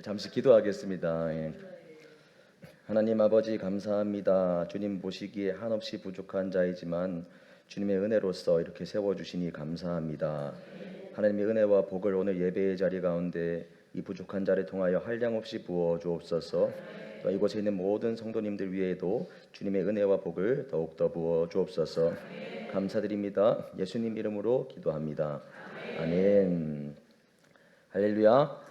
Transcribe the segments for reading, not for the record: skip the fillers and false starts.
잠시 기도하겠습니다. 예. 하나님 아버지 감사합니다. 주님 보시기에 한없이 부족한 자이지만 주님의 은혜로서 이렇게 세워주시니 감사합니다. 하나님의 은혜와 복을 오늘 예배의 자리 가운데 이 부족한 자를 통하여 한량없이 부어 주옵소서. 또 이곳에 있는 모든 성도님들 위에도 주님의 은혜와 복을 더욱더 부어 주옵소서. 감사드립니다. 예수님 이름으로 기도합니다. 아멘. 할렐루야.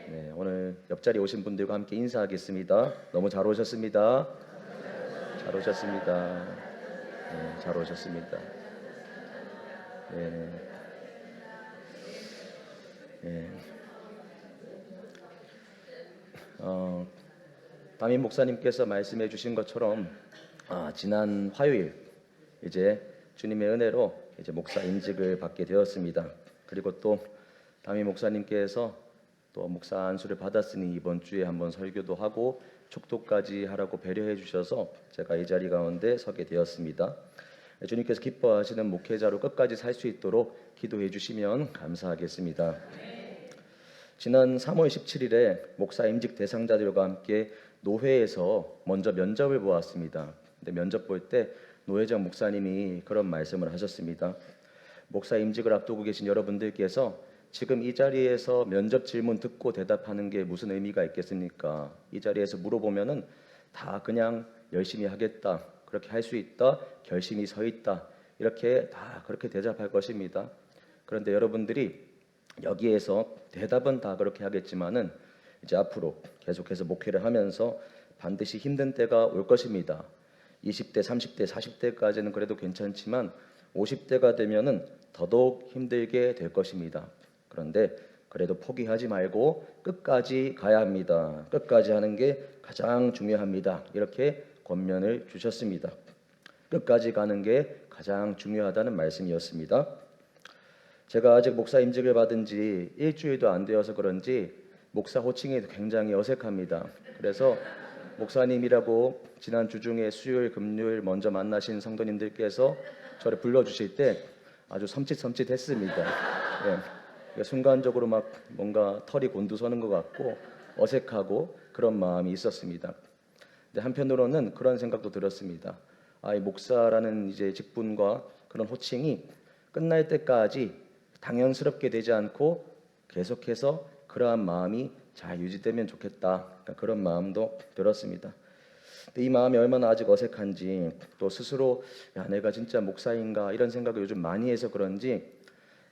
네, 오늘 옆자리 오신 분들과 함께 인사하겠습니다. 너무 잘 오셨습니다. 잘 오셨습니다. 네, 잘 오셨습니다. 네. 네. 담임 목사님께서 말씀해 주신 것처럼 지난 화요일 이제 주님의 은혜로 이제 목사 임직을 받게 되었습니다. 그리고 또 담임 목사님께서 또 목사 안수를 받았으니 이번 주에 한번 설교도 하고 축도까지 하라고 배려해 주셔서 제가 이 자리 가운데 서게 되었습니다. 주님께서 기뻐하시는 목회자로 끝까지 살 수 있도록 기도해 주시면 감사하겠습니다. 지난 3월 17일에 목사 임직 대상자들과 함께 노회에서 먼저 면접을 보았습니다. 근데 면접 볼 때 노회장 목사님이 그런 말씀을 하셨습니다. 목사 임직을 앞두고 계신 여러분들께서 지금 이 자리에서 면접 질문 듣고 대답하는 게 무슨 의미가 있겠습니까? 이 자리에서 물어보면은 다 그냥 열심히 하겠다, 그렇게 할 수 있다, 결심이 서 있다, 이렇게 다 그렇게 대답할 것입니다. 그런데 여러분들이 여기에서 대답은 다 그렇게 하겠지만은 이제 앞으로 계속해서 목회를 하면서 반드시 힘든 때가 올 것입니다. 20대, 30대, 40대까지는 그래도 괜찮지만 50대가 되면은 더더욱 힘들게 될 것입니다. 그런데 그래도 포기하지 말고 끝까지 가야 합니다. 끝까지 하는 게 가장 중요합니다. 이렇게 권면을 주셨습니다. 끝까지 가는 게 가장 중요하다는 말씀이었습니다. 제가 아직 목사 임직을 받은 지 일주일도 안 되어서 그런지 목사 호칭이 굉장히 어색합니다. 그래서 목사님이라고 지난 주 중에 수요일, 금요일 먼저 만나신 성도님들께서 저를 불러주실 때 아주 섬찟섬찟했습니다. 네. 순간적으로 막 뭔가 털이 곤두서는 것 같고 어색하고 그런 마음이 있었습니다. 근데 한편으로는 그런 생각도 들었습니다. 이 목사라는 이제 직분과 그런 호칭이 끝날 때까지 당연스럽게 되지 않고 계속해서 그러한 마음이 잘 유지되면 좋겠다. 그런 마음도 들었습니다. 이 마음이 얼마나 아직 어색한지 또 스스로 내가 진짜 목사인가 이런 생각을 요즘 많이 해서 그런지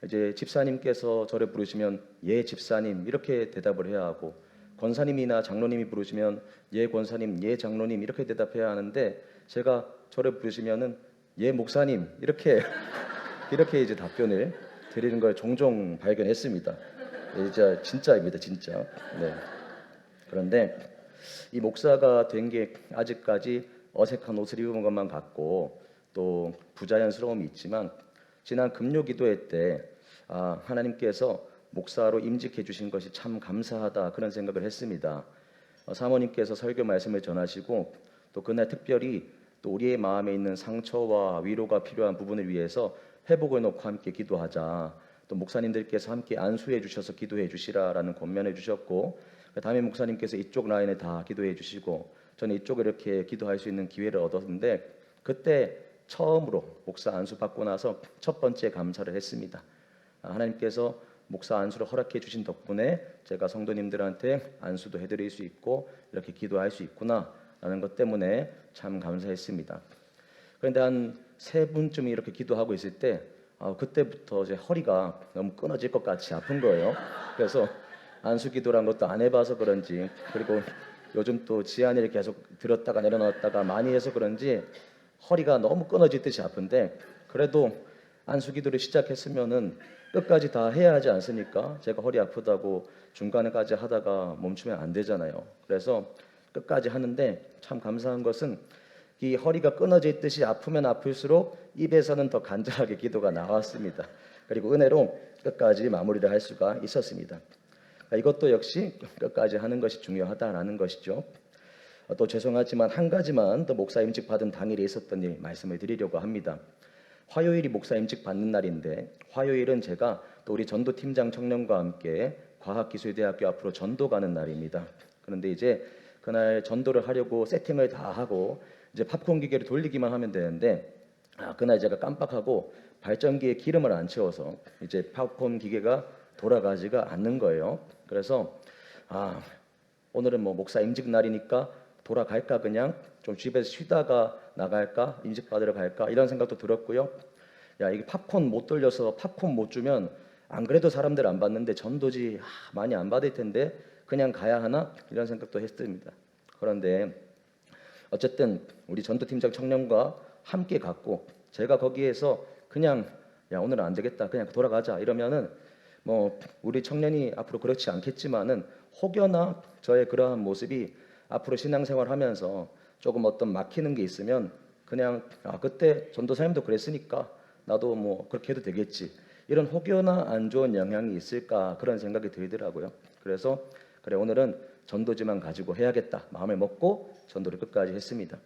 이제 집사님께서 저를 부르시면 예 집사님 이렇게 대답을 해야 하고 권사님이나 장로님이 부르시면 예 권사님, 예 장로님 이렇게 대답해야 하는데 제가 저를 부르시면은 예 목사님 이렇게 이렇게 이제 답변을 드리는 걸 종종 발견했습니다. 이제 진짜입니다, 진짜. 네. 그런데 이 목사가 된 게 아직까지 어색한 옷을 입은 것만 같고 또 부자연스러움이 있지만 지난 금요 기도회 때 하나님께서 목사로 임직해 주신 것이 참 감사하다 그런 생각을 했습니다. 사모님께서 설교 말씀을 전하시고 또 그날 특별히 또 우리의 마음에 있는 상처와 위로가 필요한 부분을 위해서 회복을 놓고 함께 기도하자. 또 목사님들께서 함께 안수해 주셔서 기도해 주시라라는 권면해 주셨고 담임 목사님께서 이쪽 라인에 다 기도해 주시고 저는 이쪽에 이렇게 기도할 수 있는 기회를 얻었는데 그때 처음으로 목사 안수 받고 나서 첫 번째 감사를 했습니다. 하나님께서 목사 안수를 허락해 주신 덕분에 제가 성도님들한테 안수도 해드릴 수 있고 이렇게 기도할 수 있구나라는 것 때문에 참 감사했습니다. 그런데 한 세 분쯤이 이렇게 기도하고 있을 때 그때부터 제 허리가 너무 끊어질 것 같이 아픈 거예요. 그래서 안수 기도란 것도 안 해봐서 그런지 그리고 요즘 또 지안이를 계속 들었다가 내려놨다가 많이 해서 그런지 허리가 너무 끊어지듯이 아픈데 그래도 안수 기도를 시작했으면은 끝까지 다 해야 하지 않습니까? 제가 허리 아프다고 중간에까지 하다가 멈추면 안 되잖아요. 그래서 끝까지 하는데 참 감사한 것은 이 허리가 끊어져 있듯이 아프면 아플수록 입에서는 더 간절하게 기도가 나왔습니다. 그리고 은혜로 끝까지 마무리를 할 수가 있었습니다. 이것도 역시 끝까지 하는 것이 중요하다라는 것이죠. 또 죄송하지만 한 가지만 더 목사 임직 받은 당일에 있었던 일 말씀을 드리려고 합니다. 화요일이 목사 임직 받는 날인데 화요일은 제가 또 우리 전도팀장 청년과 함께 과학기술대학교 앞으로 전도 가는 날입니다. 그런데 이제 그날 전도를 하려고 세팅을 다 하고 이제 팝콘 기계를 돌리기만 하면 되는데 그날 제가 깜빡하고 발전기에 기름을 안 채워서 이제 팝콘 기계가 돌아가지가 않는 거예요. 그래서 오늘은 뭐 목사 임직 날이니까 돌아갈까, 그냥 좀 집에서 쉬다가 나갈까, 임직 받으러 갈까, 이런 생각도 들었고요. 이게 팝콘 못 돌려서 팝콘 못 주면 안 그래도 사람들 안 받는데 전도지 많이 안 받을 텐데 그냥 가야 하나, 이런 생각도 했습니다. 그런데 어쨌든 우리 전도팀장 청년과 함께 갔고, 제가 거기에서 그냥 오늘은 안 되겠다, 그냥 돌아가자 이러면은 뭐 우리 청년이 앞으로 그렇지 않겠지만은 혹여나 저의 그러한 모습이 앞으로 신앙생활하면서 조금 어떤 막히는 게 있으면 그냥 그때 전도사님도 그랬으니까 나도 뭐 그렇게 해도 되겠지, 이런 혹여나 안 좋은 영향이 있을까, 그런 생각이 들더라고요. 그래서 그래, 오늘은 전도지만 가지고 해야겠다 마음을 먹고 전도를 끝까지 했습니다.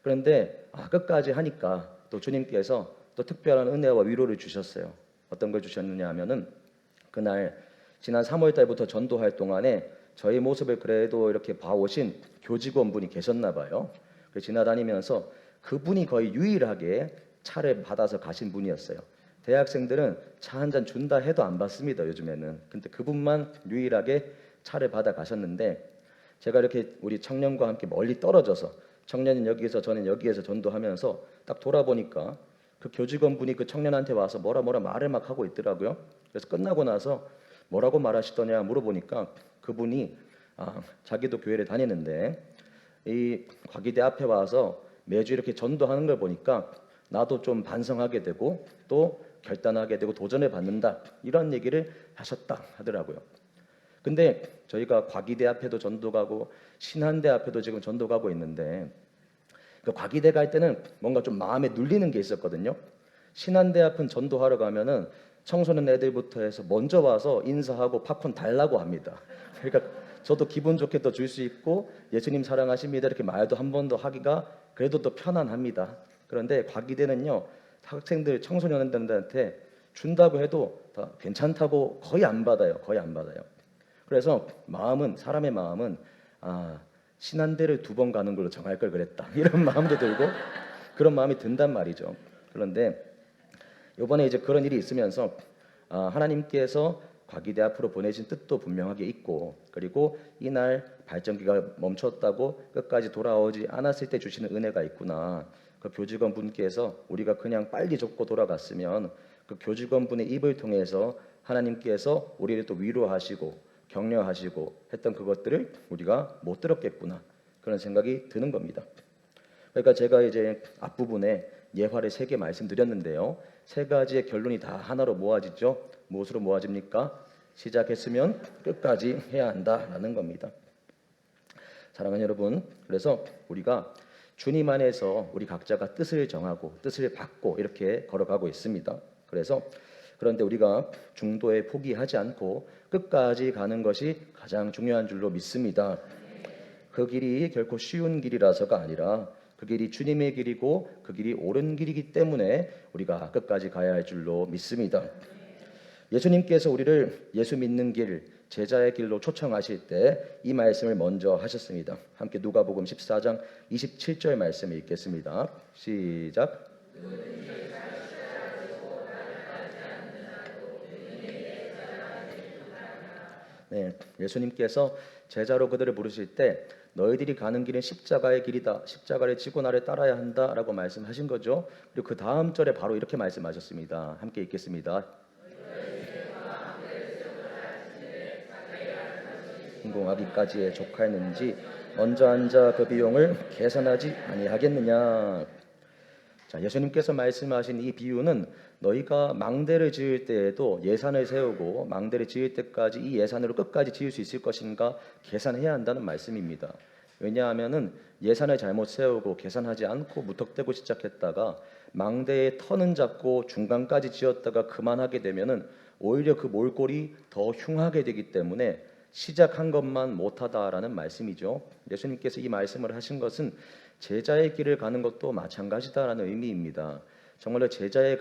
그런데 끝까지 하니까 또 주님께서 또 특별한 은혜와 위로를 주셨어요. 어떤 걸 주셨느냐 하면은 그날 지난 3월 달부터 전도할 동안에 저희 모습을 그래도 이렇게 봐오신 교직원분이 계셨나 봐요. 지나다니면서 그분이 거의 유일하게 차를 받아서 가신 분이었어요. 대학생들은 차 한 잔 준다 해도 안 받습니다, 요즘에는. 근데 그분만 유일하게 차를 받아 가셨는데, 제가 이렇게 우리 청년과 함께 멀리 떨어져서, 청년은 여기에서 저는 여기에서 전도하면서 딱 돌아보니까 그 교직원분이 그 청년한테 와서 뭐라 말을 막 하고 있더라고요. 그래서 끝나고 나서 뭐라고 말하시더냐 물어보니까 그분이 자기도 교회를 다니는데 이 과기대 앞에 와서 매주 이렇게 전도하는 걸 보니까 나도 좀 반성하게 되고 또 결단하게 되고 도전을 받는다, 이런 얘기를 하셨다 하더라고요. 근데 저희가 과기대 앞에도 전도 가고 신한대 앞에도 지금 전도 가고 있는데, 그 과기대 갈 때는 뭔가 좀 마음에 눌리는 게 있었거든요. 신한대 앞은 전도하러 가면은 청소년 애들부터 해서 먼저 와서 인사하고 팝콘 달라고 합니다. 그러니까 저도 기분 좋게 또 줄 수 있고 예수님 사랑하십니다 이렇게 말도 한 번 더 하기가 그래도 또 편안합니다. 그런데 과기대는요, 학생들 청소년들한테 준다고 해도 다 괜찮다고 거의 안 받아요. 거의 안 받아요. 그래서 사람의 마음은 신한대를 2번 가는 걸로 정할 걸 그랬다, 이런 마음도 들고 그런 마음이 든단 말이죠. 그런데 이번에 이제 그런 일이 있으면서 하나님께서 과기대 앞으로 보내신 뜻도 분명하게 있고, 그리고 이날 발전기가 멈췄다고 끝까지 돌아오지 않았을 때 주시는 은혜가 있구나. 그 교직원 분께서 우리가 그냥 빨리 접고 돌아갔으면 그 교직원 분의 입을 통해서 하나님께서 우리를 또 위로하시고 격려하시고 했던 그것들을 우리가 못 들었겠구나, 그런 생각이 드는 겁니다. 그러니까 제가 이제 앞부분에 예화를 3개 말씀드렸는데요. 3가지의 결론이 다 하나로 모아지죠. 무엇으로 모아집니까? 시작했으면 끝까지 해야 한다라는 겁니다. 사랑하는 여러분, 그래서 우리가 주님 안에서 우리 각자가 뜻을 정하고 뜻을 받고 이렇게 걸어가고 있습니다. 그런데 우리가 중도에 포기하지 않고 끝까지 가는 것이 가장 중요한 줄로 믿습니다. 그 길이 결코 쉬운 길이라서가 아니라 그 길이 주님의 길이고 그 길이 옳은 길이기 때문에 우리가 끝까지 가야 할 줄로 믿습니다. 예수님께서 우리를 예수 믿는 길, 제자의 길로 초청하실 때 이 말씀을 먼저 하셨습니다. 함께 누가복음 14장 27절 말씀을 읽겠습니다. 시작. 네, 예수님께서 제자로 그들을 부르실 때 너희들이 가는 길은 십자가의 길이다, 십자가를 지고 나를 따라야 한다라고 말씀하신 거죠. 그리고 그 다음 절에 바로 이렇게 말씀하셨습니다. 함께 읽겠습니다. 성공하기까지에 족하였는지 먼저 앉아 그 비용을 계산하지 아니하겠느냐. 자, 예수님께서 말씀하신 이 비유는 너희가 망대를 지을 때에도 예산을 세우고 망대를 지을 때까지 이 예산으로 끝까지 지을 수 있을 것인가 계산해야 한다는 말씀입니다. 왜냐하면은 예산을 잘못 세우고 계산하지 않고 무턱대고 시작했다가 망대의 터는 잡고 중간까지 지었다가 그만하게 되면은 오히려 그 몰골이 더 흉하게 되기 때문에 시작한 것만 못하다라는 말씀이죠. 예수님께서 이 말씀을 하신 것은 제자의 길을 가는 것도 마찬가지다라는 의미입니다. 정말로 제자의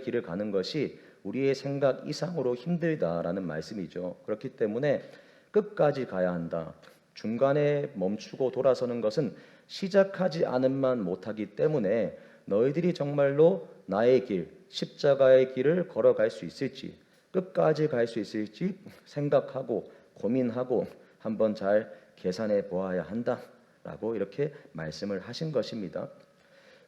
길을 가는 것이 우리의 생각 이상으로 힘들다라는 말씀이죠. 그렇기 때문에 끝까지 가야 한다. 중간에 멈추고 돌아서는 것은 시작하지 않음만 못하기 때문에 너희들이 정말로 나의 길, 십자가의 길을 걸어갈 수 있을지, 끝까지 갈 수 있을지 생각하고 고민하고 한번 잘 계산해 보아야 한다라고 이렇게 말씀을 하신 것입니다.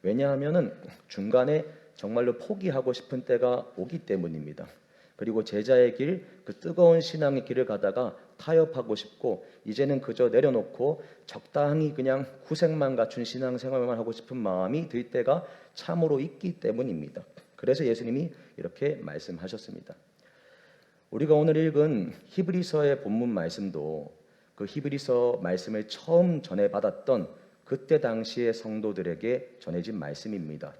왜냐하면은 중간에 정말로 포기하고 싶은 때가 오기 때문입니다. 그리고 제자의 길, 그 뜨거운 신앙의 길을 가다가 타협하고 싶고 이제는 그저 내려놓고 적당히 그냥 후색만 갖춘 신앙생활만 하고 싶은 마음이 들 때가 참으로 있기 때문입니다. 그래서 예수님이 이렇게 말씀하셨습니다. 우리가 오늘 읽은 히브리서의 본문 말씀도 그 히브리서 말씀을 처음 전해받았던 그때 당시의 성도들에게 전해진 말씀입니다.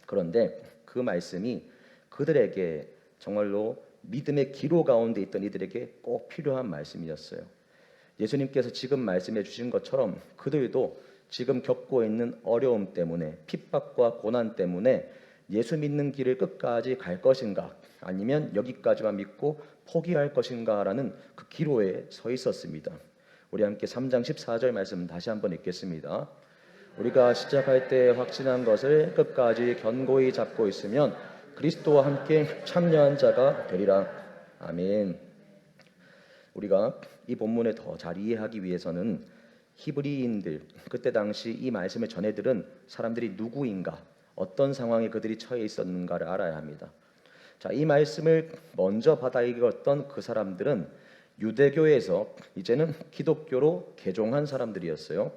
그런데 그 말씀이 그들에게 정말로 믿음의 기로 가운데 있던 이들에게 꼭 필요한 말씀이었어요. 예수님께서 지금 말씀해 주신 것처럼 그들도 지금 겪고 있는 어려움 때문에 핍박과 고난 때문에 예수 믿는 길을 끝까지 갈 것인가 아니면 여기까지만 믿고 포기할 것인가라는 그 기로에 서 있었습니다. 우리 함께 3장 14절 말씀 다시 한번 읽겠습니다. 우리가 시작할 때 확신한 것을 끝까지 견고히 잡고 있으면 그리스도와 함께 참여한 자가 되리라. 아멘. 우리가 이 본문을 더 잘 이해하기 위해서는 히브리인들, 그때 당시 이 말씀을 전해 들은 사람들이 누구인가, 어떤 상황에 그들이 처해 있었는가를 알아야 합니다. 자, 이 말씀을 먼저 받아 읽었던 그 사람들은 유대교에서 이제는 기독교로 개종한 사람들이었어요.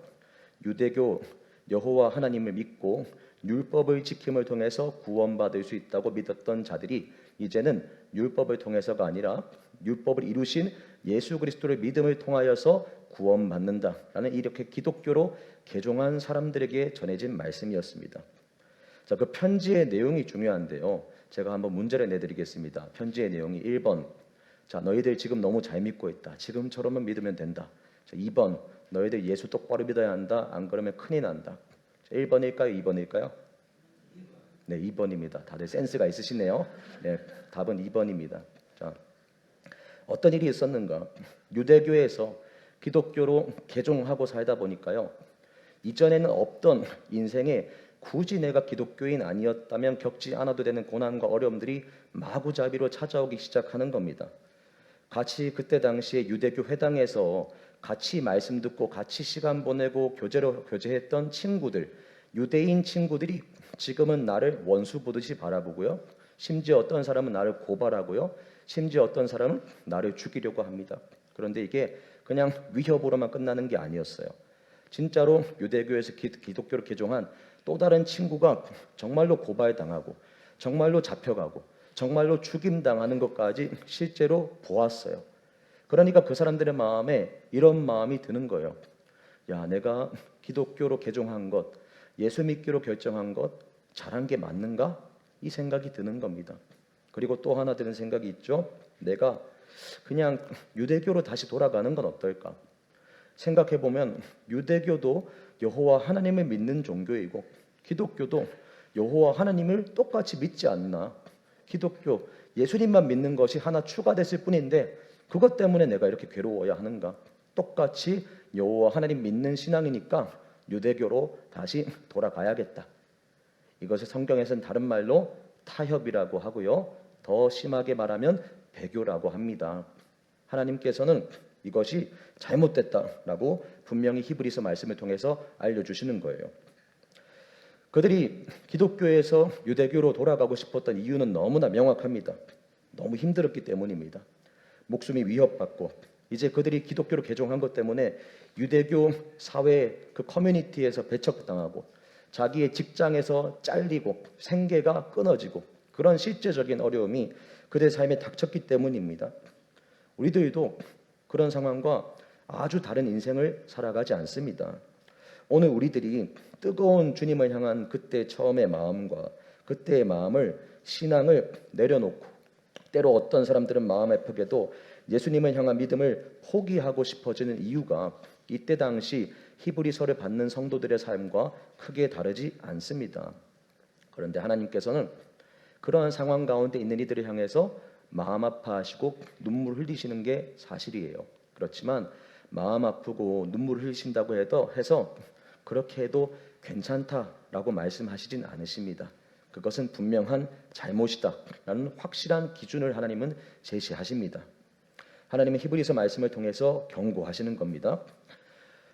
유대교 여호와 하나님을 믿고 율법을 지킴을 통해서 구원받을 수 있다고 믿었던 자들이 이제는 율법을 통해서가 아니라 율법을 이루신 예수 그리스도를 믿음을 통하여서 구원받는다라는 이렇게 기독교로 개종한 사람들에게 전해진 말씀이었습니다. 자, 그 편지의 내용이 중요한데요. 제가 한번 문제를 내드리겠습니다. 편지의 내용이 1번. 자, 너희들 지금 너무 잘 믿고 있다. 지금처럼만 믿으면 된다. 자, 2번. 너희들 예수 똑바로 믿어야 한다. 안 그러면 큰일 난다. 자, 1번일까요? 2번일까요? 네, 2번입니다. 다들 센스가 있으시네요. 네, 답은 2번입니다. 자, 어떤 일이 있었는가? 유대교에서 기독교로 개종하고 살다 보니까요. 이전에는 없던 인생에 굳이 내가 기독교인 아니었다면 겪지 않아도 되는 고난과 어려움들이 마구잡이로 찾아오기 시작하는 겁니다. 같이 그때 당시에 유대교 회당에서 같이 말씀 듣고 같이 시간 보내고 교제했던 친구들, 유대인 친구들이 지금은 나를 원수 보듯이 바라보고요. 심지어 어떤 사람은 나를 고발하고요. 심지어 어떤 사람은 나를 죽이려고 합니다. 그런데 이게 그냥 위협으로만 끝나는 게 아니었어요. 진짜로 유대교에서 기독교로 개종한 또 다른 친구가 정말로 고발당하고 정말로 잡혀가고 정말로 죽임당하는 것까지 실제로 보았어요. 그러니까 그 사람들의 마음에 이런 마음이 드는 거예요. 야, 내가 기독교로 개종한 것, 예수 믿기로 결정한 것 잘한 게 맞는가? 이 생각이 드는 겁니다. 그리고 또 하나 드는 생각이 있죠. 내가 그냥 유대교로 다시 돌아가는 건 어떨까? 생각해보면 유대교도 여호와 하나님을 믿는 종교이고 기독교도 여호와 하나님을 똑같이 믿지 않나? 기독교, 예수님만 믿는 것이 하나 추가됐을 뿐인데 그것 때문에 내가 이렇게 괴로워야 하는가? 똑같이 여호와 하나님 믿는 신앙이니까 유대교로 다시 돌아가야겠다. 이것을 성경에서는 다른 말로 타협이라고 하고요. 더 심하게 말하면 배교라고 합니다. 하나님께서는 이것이 잘못됐다라고 분명히 히브리서 말씀을 통해서 알려주시는 거예요. 그들이 기독교에서 유대교로 돌아가고 싶었던 이유는 너무나 명확합니다. 너무 힘들었기 때문입니다. 목숨이 위협받고 이제 그들이 기독교로 개종한 것 때문에 유대교 사회 그 커뮤니티에서 배척당하고 자기의 직장에서 잘리고 생계가 끊어지고 그런 실제적인 어려움이 그들의 삶에 닥쳤기 때문입니다. 우리들도 그런 상황과 아주 다른 인생을 살아가지 않습니다. 오늘 우리들이 뜨거운 주님을 향한 그때 처음의 마음과 그때의 마음을 신앙을 내려놓고 때로 어떤 사람들은 마음 아프게도 예수님을 향한 믿음을 포기하고 싶어지는 이유가 이때 당시 히브리서를 받는 성도들의 삶과 크게 다르지 않습니다. 그런데 하나님께서는 그러한 상황 가운데 있는 이들을 향해서 마음 아파하시고 눈물 흘리시는 게 사실이에요. 그렇지만 마음 아프고 눈물 흘리신다고 해서 그렇게 해도 괜찮다라고 말씀하시진 않으십니다. 그것은 분명한 잘못이다라는 확실한 기준을 하나님은 제시하십니다. 하나님은 히브리서 말씀을 통해서 경고하시는 겁니다.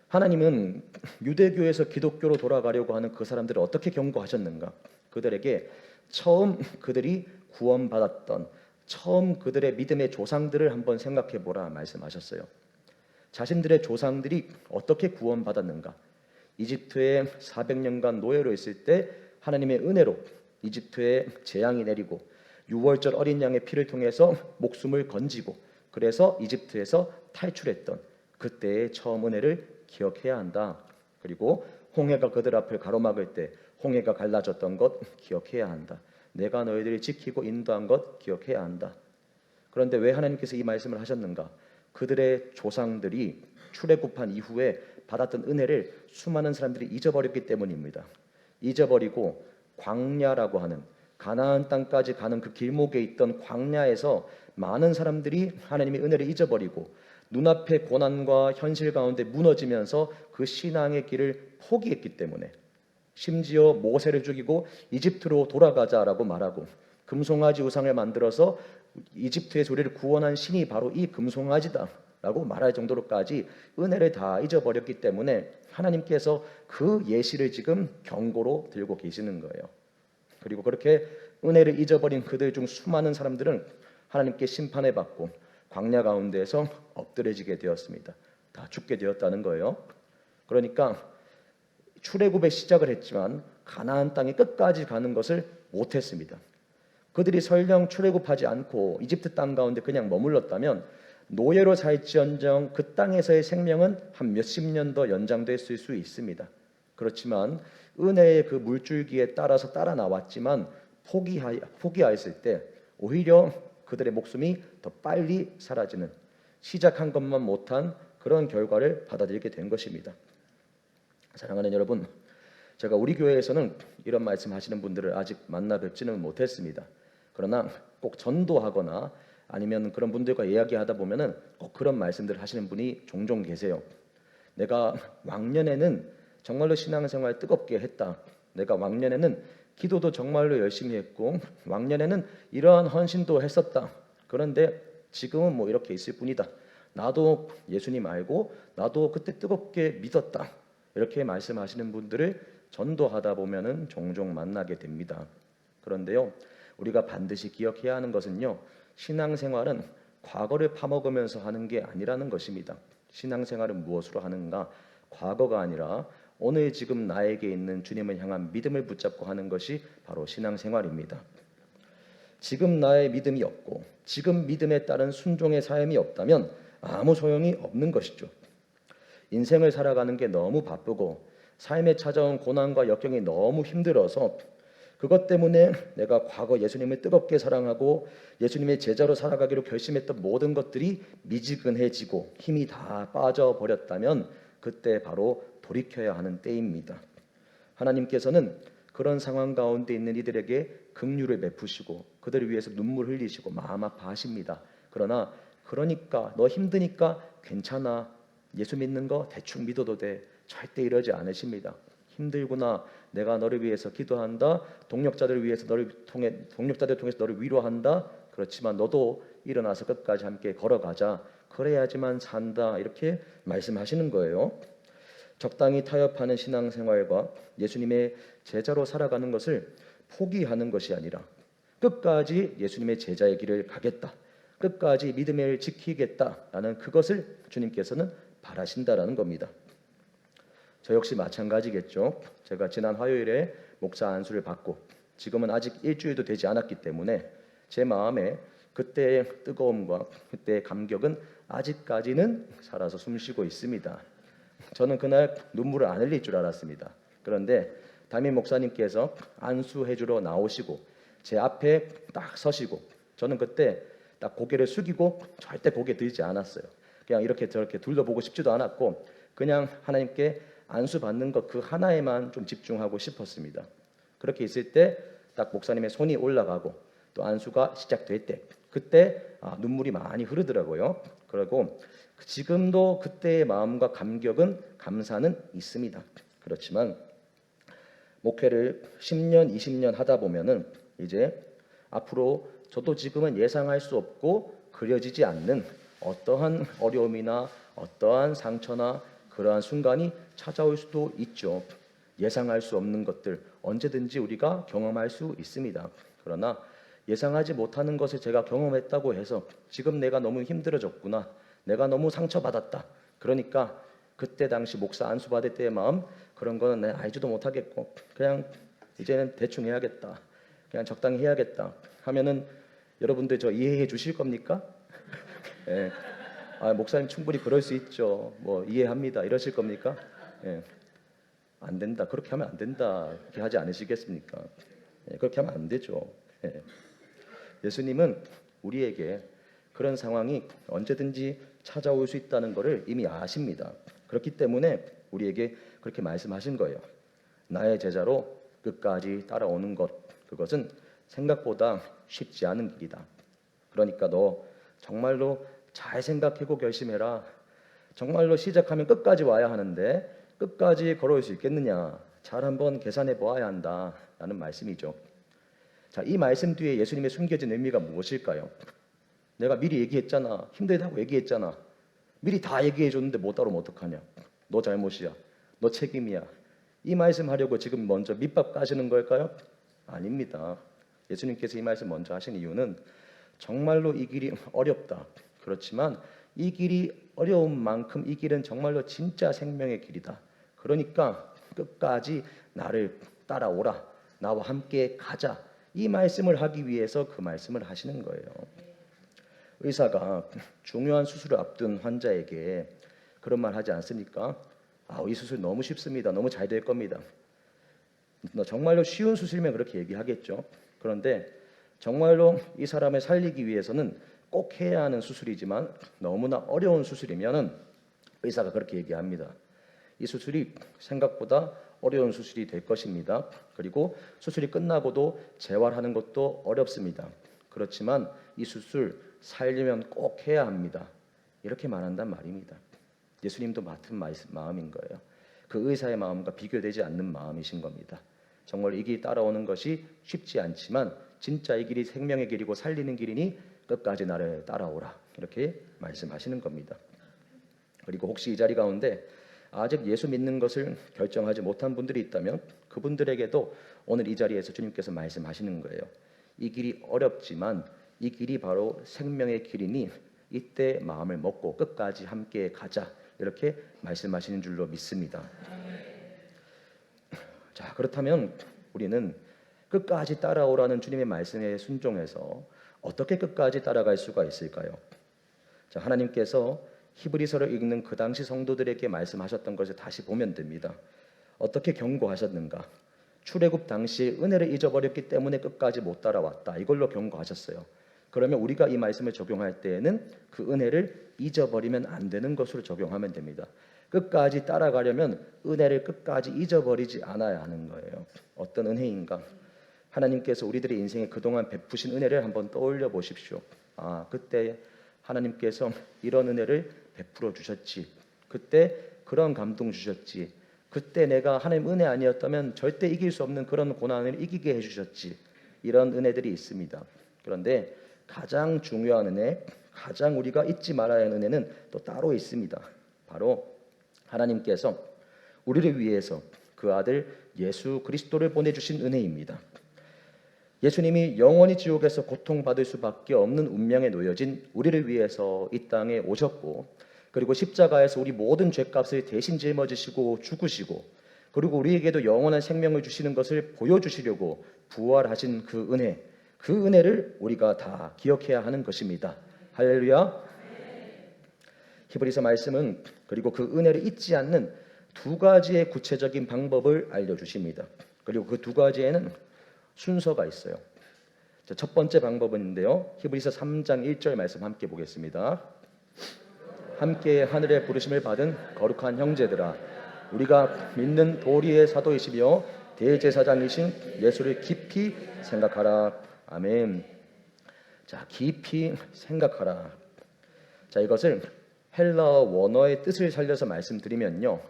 하나님은 유대교에서 기독교로 돌아가려고 하는 그 사람들을 어떻게 경고하셨는가? 그들에게 처음 그들이 구원받았던 처음 그들의 믿음의 조상들을 한번 생각해 보라 말씀하셨어요. 자신들의 조상들이 어떻게 구원받았는가? 이집트에 400년간 노예로 있을 때 하나님의 은혜로 이집트에 재앙이 내리고 6월절 어린 양의 피를 통해서 목숨을 건지고 그래서 이집트에서 탈출했던 그때의 처음 은혜를 기억해야 한다. 그리고 홍해가 그들 앞을 가로막을 때 홍해가 갈라졌던 것 기억해야 한다. 내가 너희들을 지키고 인도한 것 기억해야 한다. 그런데 왜 하나님께서 이 말씀을 하셨는가? 그들의 조상들이 출애굽한 이후에 받았던 은혜를 수많은 사람들이 잊어버렸기 때문입니다. 잊어버리고 광야라고 하는 가나안 땅까지 가는 그 길목에 있던 광야에서 많은 사람들이 하나님의 은혜를 잊어버리고 눈앞의 고난과 현실 가운데 무너지면서 그 신앙의 길을 포기했기 때문에 심지어 모세를 죽이고 이집트로 돌아가자라고 말하고 금송아지 우상을 만들어서 이집트에서 우리를 구원한 신이 바로 이 금송아지다라고 말할 정도로까지 은혜를 다 잊어버렸기 때문에 하나님께서 그 예시를 지금 경고로 들고 계시는 거예요. 그리고 그렇게 은혜를 잊어버린 그들 중 수많은 사람들은 하나님께 심판을 받고 광야 가운데에서 엎드려지게 되었습니다. 다 죽게 되었다는 거예요. 그러니까 출애굽의 시작을 했지만 가나안 땅에 끝까지 가는 것을 못했습니다. 그들이 설령 출애굽하지 않고 이집트 땅 가운데 그냥 머물렀다면 노예로 살지언정 그 땅에서의 생명은 한 몇십 년 더 연장됐을 수 있습니다. 그렇지만 은혜의 그 물줄기에 따라서 따라 나왔지만 포기하였을 때 오히려 그들의 목숨이 더 빨리 사라지는 시작한 것만 못한 그런 결과를 받아들이게 된 것입니다. 사랑하는 여러분, 제가 우리 교회에서는 이런 말씀하시는 분들을 아직 만나 뵙지는 못했습니다. 그러나 꼭 전도하거나 아니면 그런 분들과 이야기하다 보면은 꼭 그런 말씀들을 하시는 분이 종종 계세요. 내가 왕년에는 정말로 신앙생활 뜨겁게 했다. 내가 왕년에는 기도도 정말로 열심히 했고 왕년에는 이러한 헌신도 했었다. 그런데 지금은 뭐 이렇게 있을 뿐이다. 나도 예수님 알고 나도 그때 뜨겁게 믿었다. 이렇게 말씀하시는 분들을 전도하다 보면은 종종 만나게 됩니다. 그런데요, 우리가 반드시 기억해야 하는 것은요, 신앙생활은 과거를 파먹으면서 하는 게 아니라는 것입니다. 신앙생활은 무엇으로 하는가? 과거가 아니라 오늘 지금 나에게 있는 주님을 향한 믿음을 붙잡고 하는 것이 바로 신앙생활입니다. 지금 나의 믿음이 없고 지금 믿음에 따른 순종의 삶이 없다면 아무 소용이 없는 것이죠. 인생을 살아가는 게 너무 바쁘고 삶에 찾아온 고난과 역경이 너무 힘들어서 그것 때문에 내가 과거 예수님을 뜨겁게 사랑하고 예수님의 제자로 살아가기로 결심했던 모든 것들이 미지근해지고 힘이 다 빠져버렸다면 그때 바로 돌이켜야 하는 때입니다. 하나님께서는 그런 상황 가운데 있는 이들에게 긍휼을 베푸시고 그들을 위해서 눈물 흘리시고 마음 아파하십니다. 그러니까 너 힘드니까 괜찮아. 예수 믿는 거 대충 믿어도 돼. 절대 이러지 않으십니다. 힘들구나. 내가 너를 위해서 기도한다. 동력자들을 통해서 너를 위로한다. 그렇지만 너도 일어나서 끝까지 함께 걸어가자. 그래야지만 산다. 이렇게 말씀하시는 거예요. 적당히 타협하는 신앙생활과 예수님의 제자로 살아가는 것을 포기하는 것이 아니라 끝까지 예수님의 제자의 길을 가겠다. 끝까지 믿음을 지키겠다라는 그것을 주님께서는 바라신다라는 겁니다. 저 역시 마찬가지겠죠. 제가 지난 화요일에 목사 안수를 받고 지금은 아직 일주일도 되지 않았기 때문에 제 마음에 그때의 뜨거움과 그때의 감격은 아직까지는 살아서 숨쉬고 있습니다. 저는 그날 눈물을 안 흘릴 줄 알았습니다. 그런데 담임 목사님께서 안수해주러 나오시고 제 앞에 딱 서시고 저는 그때 딱 고개를 숙이고 절대 고개 들지 않았어요. 그냥 이렇게 저렇게 둘러보고 싶지도 않았고 그냥 하나님께 안수 받는 것 그 하나에만 좀 집중하고 싶었습니다. 그렇게 있을 때 딱 목사님의 손이 올라가고 또 안수가 시작될 때 그때 눈물이 많이 흐르더라고요. 그리고 지금도 그때의 마음과 감격은 감사는 있습니다. 그렇지만 목회를 10년, 20년 하다 보면은 이제 앞으로 저도 지금은 예상할 수 없고 그려지지 않는 어떠한 어려움이나 어떠한 상처나 그러한 순간이 찾아올 수도 있죠. 예상할 수 없는 것들 언제든지 우리가 경험할 수 있습니다. 그러나 예상하지 못하는 것을 제가 경험했다고 해서 지금 내가 너무 힘들어졌구나, 내가 너무 상처받았다, 그러니까 그때 당시 목사 안수 받을 때의 마음 그런 거는 내가 알지도 못하겠고 그냥 이제는 대충 해야겠다, 그냥 적당히 해야겠다 하면은 여러분들 저 이해해 주실 겁니까? 예. 목사님 충분히 그럴 수 있죠. 뭐 이해합니다. 이러실 겁니까? 예. 안 된다. 그렇게 하면 안 된다. 이렇게 하지 않으시겠습니까? 예. 그렇게 하면 안 되죠. 예. 예수님은 우리에게 그런 상황이 언제든지 찾아올 수 있다는 것을 이미 아십니다. 그렇기 때문에 우리에게 그렇게 말씀하신 거예요. 나의 제자로 끝까지 따라오는 것, 그것은 생각보다 쉽지 않은 길이다. 그러니까 너 정말로 잘 생각하고 결심해라. 정말로 시작하면 끝까지 와야 하는데 끝까지 걸어올 수 있겠느냐? 잘 한번 계산해 보아야 한다. 라는 말씀이죠. 자, 이 말씀 뒤에 예수님의 숨겨진 의미가 무엇일까요? 내가 미리 얘기했잖아. 힘들다고 얘기했잖아. 미리 다 얘기해 줬는데 못 따르면 어떡하냐? 너 잘못이야. 너 책임이야. 이 말씀 하려고 지금 먼저 밑밥 까시는 걸까요? 아닙니다. 예수님께서 이 말씀 먼저 하신 이유는 정말로 이 길이 어렵다. 그렇지만 이 길이 어려운 만큼 이 길은 정말로 진짜 생명의 길이다. 그러니까 끝까지 나를 따라오라. 나와 함께 가자. 이 말씀을 하기 위해서 그 말씀을 하시는 거예요. 의사가 중요한 수술을 앞둔 환자에게 그런 말 하지 않습니까? 이 수술 너무 쉽습니다. 너무 잘 될 겁니다. 정말로 쉬운 수술이면 그렇게 얘기하겠죠. 그런데 정말로 이 사람을 살리기 위해서는 꼭 해야 하는 수술이지만 너무나 어려운 수술이면은 의사가 그렇게 얘기합니다. 이 수술이 생각보다 어려운 수술이 될 것입니다. 그리고 수술이 끝나고도 재활하는 것도 어렵습니다. 그렇지만 이 수술 살려면 꼭 해야 합니다. 이렇게 말한단 말입니다. 예수님도 같은 마음인 거예요. 그 의사의 마음과 비교되지 않는 마음이신 겁니다. 정말 이 길 따라오는 것이 쉽지 않지만 진짜 이 길이 생명의 길이고 살리는 길이니 끝까지 나를 따라오라. 이렇게 말씀하시는 겁니다. 그리고 혹시 이 자리 가운데 아직 예수 믿는 것을 결정하지 못한 분들이 있다면 그분들에게도 오늘 이 자리에서 주님께서 말씀하시는 거예요. 이 길이 어렵지만 이 길이 바로 생명의 길이니 이때 마음을 먹고 끝까지 함께 가자. 이렇게 말씀하시는 줄로 믿습니다. 자, 그렇다면 우리는 끝까지 따라오라는 주님의 말씀에 순종해서 어떻게 끝까지 따라갈 수가 있을까요? 자, 하나님께서 히브리서를 읽는 그 당시 성도들에게 말씀하셨던 것을 다시 보면 됩니다. 어떻게 경고하셨는가? 출애굽 당시 은혜를 잊어버렸기 때문에 끝까지 못 따라왔다. 이걸로 경고하셨어요. 그러면 우리가 이 말씀을 적용할 때에는 그 은혜를 잊어버리면 안 되는 것으로 적용하면 됩니다. 끝까지 따라가려면 은혜를 끝까지 잊어버리지 않아야 하는 거예요. 어떤 은혜인가? 하나님께서 우리들의 인생에 그동안 베푸신 은혜를 한번 떠올려 보십시오. 그때 하나님께서 이런 은혜를 베풀어 주셨지. 그때 그런 감동 주셨지. 그때 내가 하나님 은혜 아니었다면 절대 이길 수 없는 그런 고난을 이기게 해주셨지. 이런 은혜들이 있습니다. 그런데 가장 중요한 은혜, 가장 우리가 잊지 말아야 하는 은혜는 또 따로 있습니다. 바로 하나님께서 우리를 위해서 그 아들 예수 그리스도를 보내주신 은혜입니다. 예수님이 영원히 지옥에서 고통받을 수밖에 없는 운명에 놓여진 우리를 위해서 이 땅에 오셨고, 그리고 십자가에서 우리 모든 죄값을 대신 짊어지시고 죽으시고, 그리고 우리에게도 영원한 생명을 주시는 것을 보여주시려고 부활하신 그 은혜, 그 은혜를 우리가 다 기억해야 하는 것입니다. 할렐루야. 히브리서 말씀은 그리고 그 은혜를 잊지 않는 두 가지의 구체적인 방법을 알려주십니다. 그리고 그 두 가지에는 순서가 있어요. 첫 번째 방법인데요, 히브리서 3장 1절 말씀 함께 보겠습니다. 함께 하늘의 부르심을 받은 거룩한 형제들아, 우리가 믿는 도리의 사도이시며 대제사장이신 예수를 깊이 생각하라. 아멘. 자, 깊이 생각하라. 자, 이것을 헬라어 원어의 뜻을 살려서 말씀드리면요,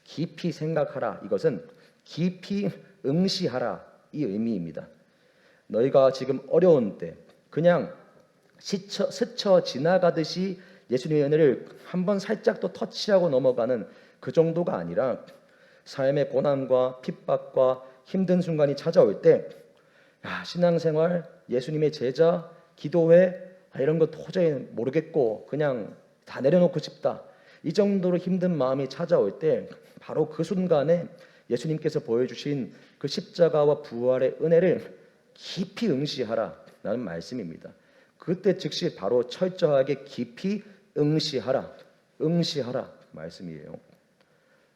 깊이 생각하라, 이것은 깊이 응시하라 이 의미입니다. 너희가 지금 어려운 때 그냥 스쳐 지나가듯이 예수님의 은혜를 한번 살짝 또 터치하고 넘어가는 그 정도가 아니라 삶의 고난과 핍박과 힘든 순간이 찾아올 때 신앙생활, 예수님의 제자, 기도회 이런 거 도저히 모르겠고 그냥 다 내려놓고 싶다, 이 정도로 힘든 마음이 찾아올 때 바로 그 순간에 예수님께서 보여주신 그 십자가와 부활의 은혜를 깊이 응시하라라는 말씀입니다. 그때 즉시 바로 철저하게 깊이 응시하라 말씀이에요.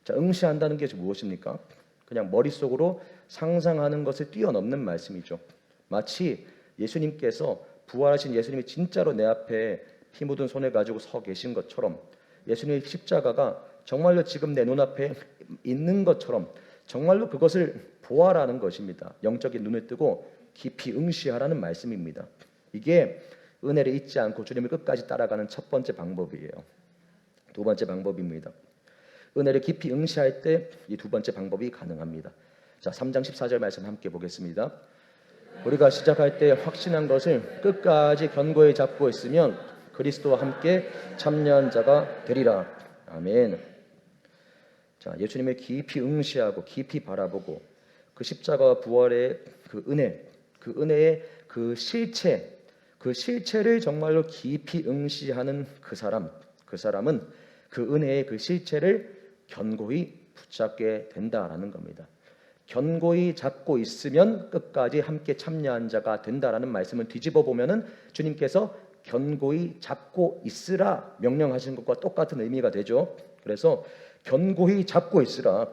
자, 응시한다는 게 무엇입니까? 그냥 머릿속으로 상상하는 것을 뛰어넘는 말씀이죠. 마치 예수님께서, 부활하신 예수님이 진짜로 내 앞에 피 묻은 손을 가지고 서 계신 것처럼, 예수님의 십자가가 정말로 지금 내 눈앞에 있는 것처럼 정말로 그것을 보아라는 것입니다. 영적인 눈을 뜨고 깊이 응시하라는 말씀입니다. 이게 은혜를 잊지 않고 주님을 끝까지 따라가는 첫 번째 방법이에요. 두 번째 방법입니다. 은혜를 깊이 응시할 때 이 두 번째 방법이 가능합니다. 자, 3장 14절 말씀 함께 보겠습니다. 우리가 시작할 때 확신한 것을 끝까지 견고히 잡고 있으면 그리스도와 함께 참여한 자가 되리라. 아멘. 자, 예수님을 깊이 응시하고 깊이 바라보고 그 십자가와 부활의 그 은혜, 그 은혜의 그 실체를 정말로 깊이 응시하는 그 사람은 그 은혜의 그 실체를 견고히 붙잡게 된다라는 겁니다. 견고히 잡고 있으면 끝까지 함께 참여한 자가 된다라는 말씀을 뒤집어 보면은 주님께서 견고히 잡고 있으라 명령하신 것과 똑같은 의미가 되죠. 그래서 견고히 잡고 있으라,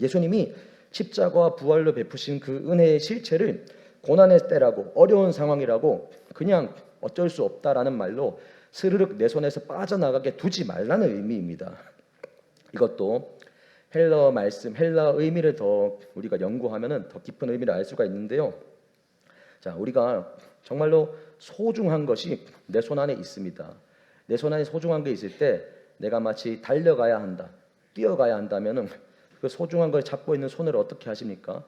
예수님이 십자가와 부활로 베푸신 그 은혜의 실체를 고난의 때라고, 어려운 상황이라고 그냥 어쩔 수 없다라는 말로 스르륵 내 손에서 빠져나가게 두지 말라는 의미입니다. 이것도 헬라어 말씀, 헬라어 의미를 더 우리가 연구하면은 더 깊은 의미를 알 수가 있는데요. 자, 우리가 정말로 소중한 것이 내 손 안에 있습니다. 내 손 안에 소중한 게 있을 때 내가 마치 달려가야 한다, 뛰어가야 한다면은 그 소중한 걸 잡고 있는 손을 어떻게 하십니까?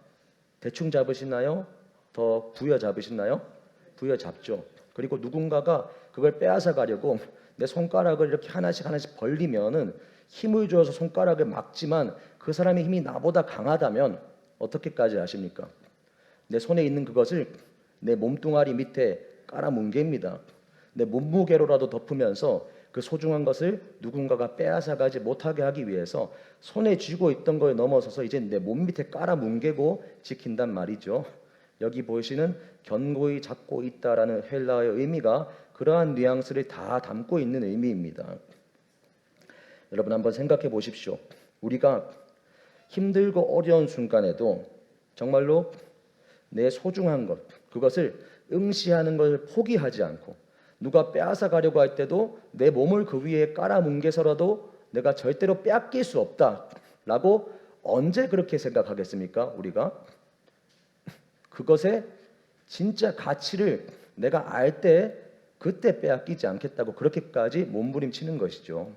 대충 잡으시나요? 더 부여 잡으시나요? 부여 잡죠. 그리고 누군가가 그걸 빼앗아 가려고 내 손가락을 이렇게 하나씩 벌리면은 힘을 줘서 손가락을 막지만 그 사람의 힘이 나보다 강하다면 어떻게까지 하십니까? 내 손에 있는 그것을 내 몸뚱아리 밑에 깔아뭉갭니다. 내 몸무게로라도 덮으면서 그 소중한 것을 누군가가 빼앗아가지 못하게 하기 위해서 손에 쥐고 있던 걸 넘어서서 이제 내 몸 밑에 깔아뭉개고 지킨단 말이죠. 여기 보시는 견고히 잡고 있다라는 헬라어의 의미가 그러한 뉘앙스를 다 담고 있는 의미입니다. 여러분 한번 생각해 보십시오. 우리가 힘들고 어려운 순간에도 정말로 내 소중한 것, 그것을 응시하는 것을 포기하지 않고, 누가 빼앗아 가려고 할 때도 내 몸을 그 위에 깔아뭉개서라도 내가 절대로 빼앗길 수 없다라고 언제 그렇게 생각하겠습니까? 우리가 그것의 진짜 가치를 내가 알 때 그때 빼앗기지 않겠다고 그렇게까지 몸부림치는 것이죠.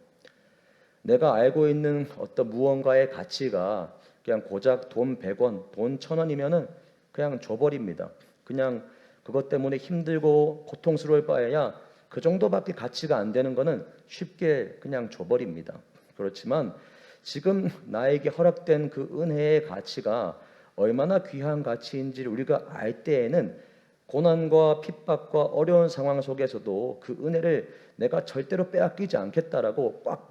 내가 알고 있는 어떤 무언가의 가치가 그냥 고작 돈 100원, 돈 1000원이면은 그냥 줘버립니다. 그냥 그것 때문에 힘들고 고통스러울 바에야 그 정도밖에 가치가 안 되는 거는 쉽게 그냥 줘버립니다. 그렇지만 지금 나에게 허락된 그 은혜의 가치가 얼마나 귀한 가치인지를 우리가 알 때에는 고난과 핍박과 어려운 상황 속에서도 그 은혜를 내가 절대로 빼앗기지 않겠다라고 꽉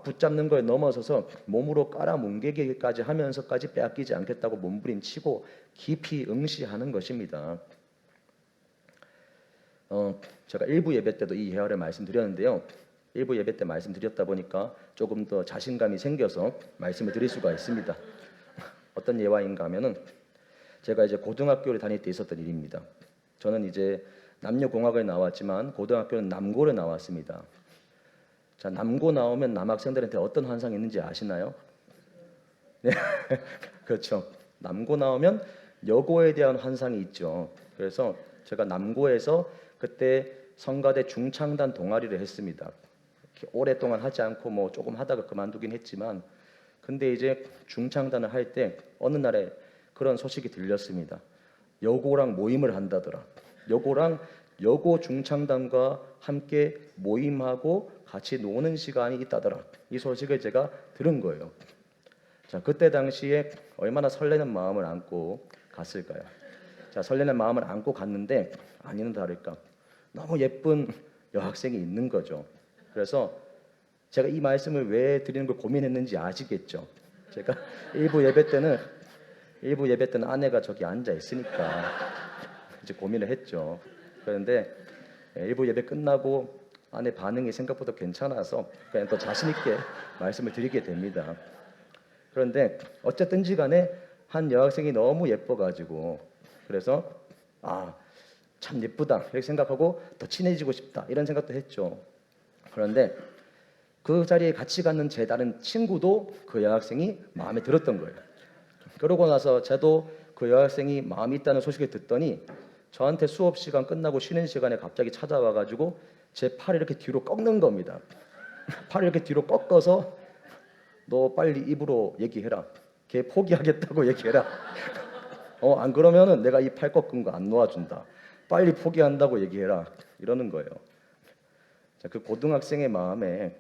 붙잡는 걸 넘어서서 몸으로 깔아뭉개기까지 하면서까지 빼앗기지 않겠다고 몸부림치고 깊이 응시하는 것입니다. 제가 일부 예배 때도 이 예화를 말씀드렸는데요. 일부 예배 때 말씀드렸다 보니까 조금 더 자신감이 생겨서 말씀을 드릴 수가 있습니다. 어떤 예화인가 하면은 제가 이제 고등학교를 다닐 때 있었던 일입니다. 저는 이제 남녀공학을 나왔지만 고등학교는 남고를 나왔습니다. 자, 남고 나오면 남학생들한테 어떤 환상이 있는지 아시나요? 네, 그렇죠. 남고 나오면 여고에 대한 환상이 있죠. 그래서 제가 남고에서 그때 성가대 중창단 동아리를 했습니다. 오랫동안 하지 않고 뭐 조금 하다가 그만두긴 했지만, 근데 이제 중창단을 할 때 어느 날에 그런 소식이 들렸습니다. 여고랑 모임을 한다더라. 여고랑 여고 중창단과 함께 모임하고 같이 노는 시간이 있다더라. 이 소식을 제가 들은 거예요. 자, 그때 당시에 얼마나 설레는 마음을 안고 갔을까요? 자, 설레는 마음을 안고 갔는데 아니는 다를까 너무 예쁜 여학생이 있는 거죠. 그래서 제가 이 말씀을 왜 드리는 걸 고민했는지 아시겠죠? 제가 일부 예배 때는 아내가 저기 앉아 있으니까 이제 고민을 했죠. 그런데 일부 예배 끝나고 아내 반응이 생각보다 괜찮아서 그냥 더 자신 있게 말씀을 드리게 됩니다. 그런데 어쨌든지 간에 한 여학생이 너무 예뻐가지고 그래서 참 예쁘다 이렇게 생각하고 더 친해지고 싶다 이런 생각도 했죠. 그런데 그 자리에 같이 가는 제 다른 친구도 그 여학생이 마음에 들었던 거예요. 그러고 나서 저도 그 여학생이 마음이 있다는 소식을 듣더니 저한테 수업 시간 끝나고 쉬는 시간에 갑자기 찾아와가지고 제 팔을 이렇게 뒤로 꺾는 겁니다. 팔을 이렇게 뒤로 꺾어서 너 빨리 입으로 얘기해라. 걔 포기하겠다고 얘기해라. 안 그러면은 내가 이 팔 꺾은 거 안 놓아준다. 빨리 포기한다고 얘기해라. 이러는 거예요. 자, 그 고등학생의 마음에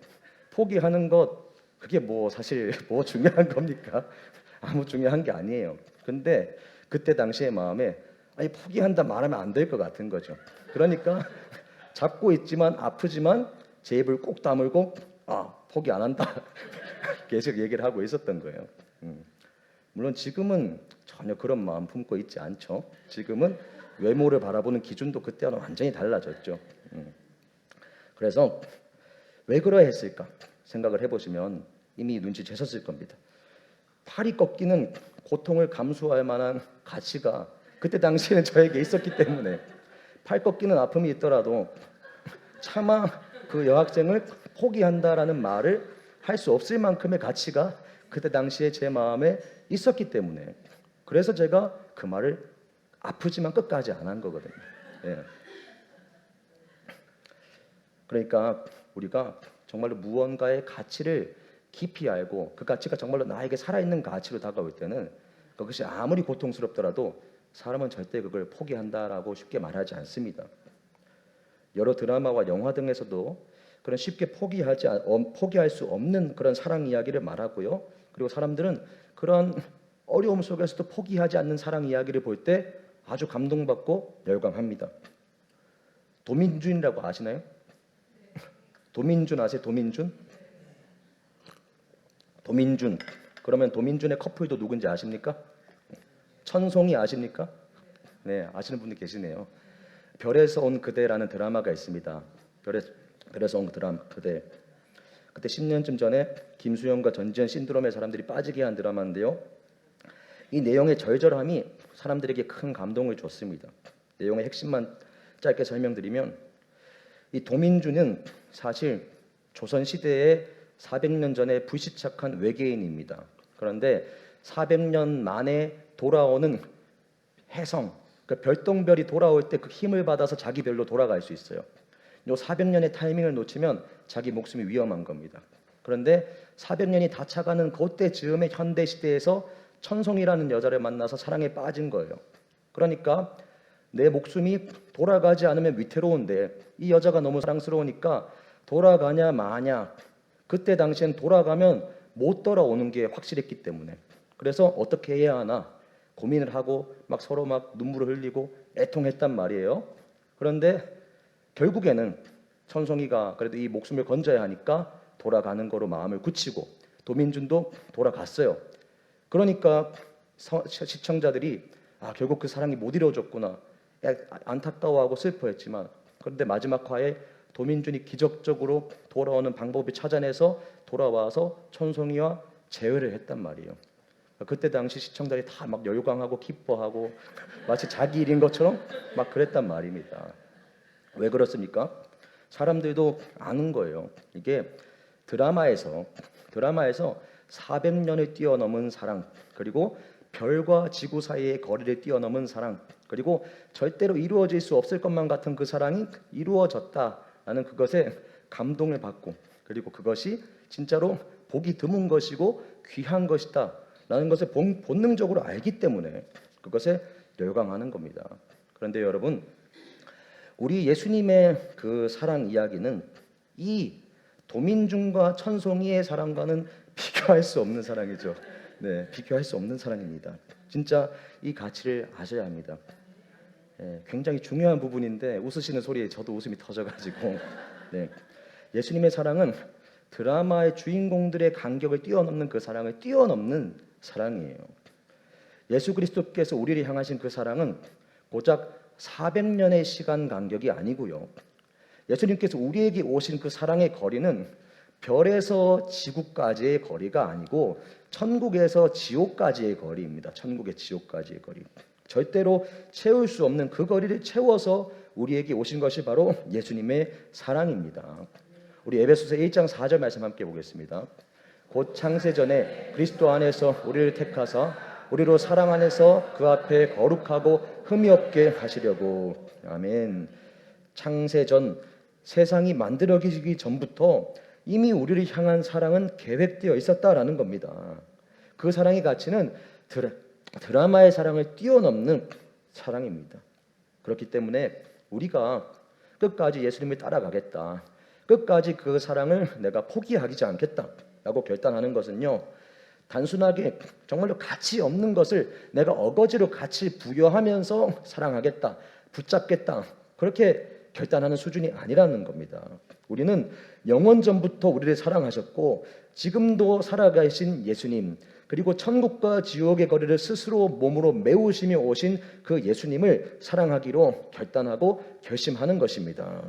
포기하는 것 그게 뭐 사실 뭐 중요한 겁니까? 아무 중요한 게 아니에요. 근데 그때 당시의 마음에 포기한다 말하면 안 될 것 같은 거죠. 그러니까 잡고 있지만 아프지만 제 입을 꼭 다물고 포기 안 한다 계속 얘기를 하고 있었던 거예요. 물론 지금은 전혀 그런 마음 품고 있지 않죠. 지금은 외모를 바라보는 기준도 그때와는 완전히 달라졌죠. 그래서 왜 그러야 했을까 생각을 해보시면 이미 눈치채셨을 겁니다. 팔이 꺾이는 고통을 감수할 만한 가치가 그때 당시에는 저에게 있었기 때문에 팔 꺾이는 아픔이 있더라도 차마 그 여학생을 포기한다라는 말을 할 수 없을 만큼의 가치가 그때 당시에 제 마음에 있었기 때문에 그래서 제가 그 말을 아프지만 끝까지 안 한 거거든요. 예. 그러니까 우리가 정말로 무언가의 가치를 깊이 알고 그 가치가 정말로 나에게 살아있는 가치로 다가올 때는 그것이 아무리 고통스럽더라도 사람은 절대 그걸 포기한다라고 쉽게 말하지 않습니다. 여러 드라마와 영화 등에서도 그런 쉽게 포기할 수 없는 그런 사랑 이야기를 말하고요. 그리고 사람들은 그런 어려움 속에서도 포기하지 않는 사랑 이야기를 볼 때 아주 감동받고 열광합니다. 도민준이라고 아시나요? 도민준 아세요? 도민준? 도민준. 그러면 도민준의 커플도 누군지 아십니까? 천송이 아십니까? 네, 아시는 분들 계시네요. 별에서 온 그대라는 드라마가 있습니다. 별에서 온 그대. 그때 10년쯤 전에 김수영과 전지현 신드롬의 사람들이 빠지게 한 드라마인데요. 이 내용의 절절함이 사람들에게 큰 감동을 줬습니다. 내용의 핵심만 짧게 설명드리면 이 도민준은 사실 조선시대에 400년 전에 불시착한 외계인입니다. 그런데 400년 만에 돌아오는 혜성, 그 별똥별이 돌아올 때 그 힘을 받아서 자기 별로 돌아갈 수 있어요. 요 400년의 타이밍을 놓치면 자기 목숨이 위험한 겁니다. 그런데 400년이 다 차가는 그때 즈음의 현대 시대에서 천송이라는 여자를 만나서 사랑에 빠진 거예요. 그러니까 내 목숨이 돌아가지 않으면 위태로운데 이 여자가 너무 사랑스러우니까 돌아가냐 마냐. 그때 당시엔 돌아가면 못 돌아오는 게 확실했기 때문에 그래서 어떻게 해야 하나 고민을 하고 막 서로 막 눈물을 흘리고 애통했단 말이에요. 그런데 결국에는 천송이가 그래도 이 목숨을 건져야 하니까 돌아가는 거로 마음을 굳히고 도민준도 돌아갔어요. 그러니까 시청자들이 결국 그 사랑이 못 이루어졌구나 안타까워하고 슬퍼했지만 그런데 마지막 화에 도민준이 기적적으로 돌아오는 방법을 찾아내서 돌아와서 천송이와 재회를 했단 말이에요. 그때 당시 시청자들이 다 막 열광하고 기뻐하고 마치 자기 일인 것처럼 막 그랬단 말입니다. 왜 그렇습니까? 사람들도 아는 거예요. 이게 드라마에서 400년을 뛰어넘은 사랑 그리고 별과 지구 사이의 거리를 뛰어넘은 사랑 그리고 절대로 이루어질 수 없을 것만 같은 그 사랑이 이루어졌다라는 그것에 감동을 받고, 그리고 그것이 진짜로 보기 드문 것이고 귀한 것이다라는 것을 본능적으로 알기 때문에 그것에 열광하는 겁니다. 그런데 여러분, 우리 예수님의 그 사랑 이야기는 이 도민중과 천송이의 사랑과는 비교할 수 없는 사랑이죠. 네, 비교할 수 없는 사랑입니다. 진짜 이 가치를 아셔야 합니다. 굉장히 중요한 부분인데 웃으시는 소리에 저도 웃음이 터져가지고, 네, 예수님의 사랑은 드라마의 주인공들의 간격을 뛰어넘는 그 사랑을 뛰어넘는 사랑이에요. 예수 그리스도께서 우리를 향하신 그 사랑은 고작 400년의 시간 간격이 아니고요, 예수님께서 우리에게 오신 그 사랑의 거리는 별에서 지구까지의 거리가 아니고 천국에서 지옥까지의 거리입니다. 천국의 지옥까지의 거리. 절대로 채울 수 없는 그 거리를 채워서 우리에게 오신 것이 바로 예수님의 사랑입니다. 우리 에베소서 1장 4절 말씀 함께 보겠습니다. 곧 창세전에 그리스도 안에서 우리를 택하사 우리로 사랑 안에서 그 앞에 거룩하고 흠이 없게 하시려고. 아멘. 창세전, 세상이 만들어지기 전부터 이미 우리를 향한 사랑은 계획되어 있었다라는 겁니다. 그 사랑의 가치는 드라마의 사랑을 뛰어넘는 사랑입니다. 그렇기 때문에 우리가 끝까지 예수님을 따라가겠다, 끝까지 그 사랑을 내가 포기하지 않겠다라고 결단하는 것은요, 단순하게 정말로 가치 없는 것을 내가 어거지로 가치 부여하면서 사랑하겠다, 붙잡겠다, 그렇게 결단하는 수준이 아니라는 겁니다. 우리는 영원전부터 우리를 사랑하셨고 지금도 살아계신 예수님, 그리고 천국과 지옥의 거리를 스스로 몸으로 메우시며 오신 그 예수님을 사랑하기로 결단하고 결심하는 것입니다.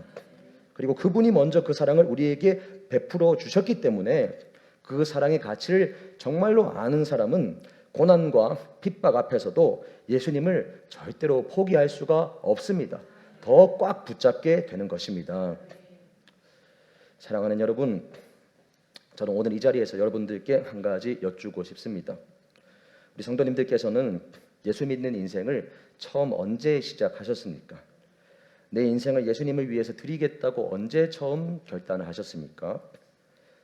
그리고 그분이 먼저 그 사랑을 우리에게 베풀어 주셨기 때문에 그 사랑의 가치를 정말로 아는 사람은 고난과 핍박 앞에서도 예수님을 절대로 포기할 수가 없습니다. 더 꽉 붙잡게 되는 것입니다. 사랑하는 여러분, 저는 오늘 이 자리에서 여러분들께 한 가지 여쭈고 싶습니다. 우리 성도님들께서는 예수 믿는 인생을 처음 언제 시작하셨습니까? 내 인생을 예수님을 위해서 드리겠다고 언제 처음 결단을 하셨습니까?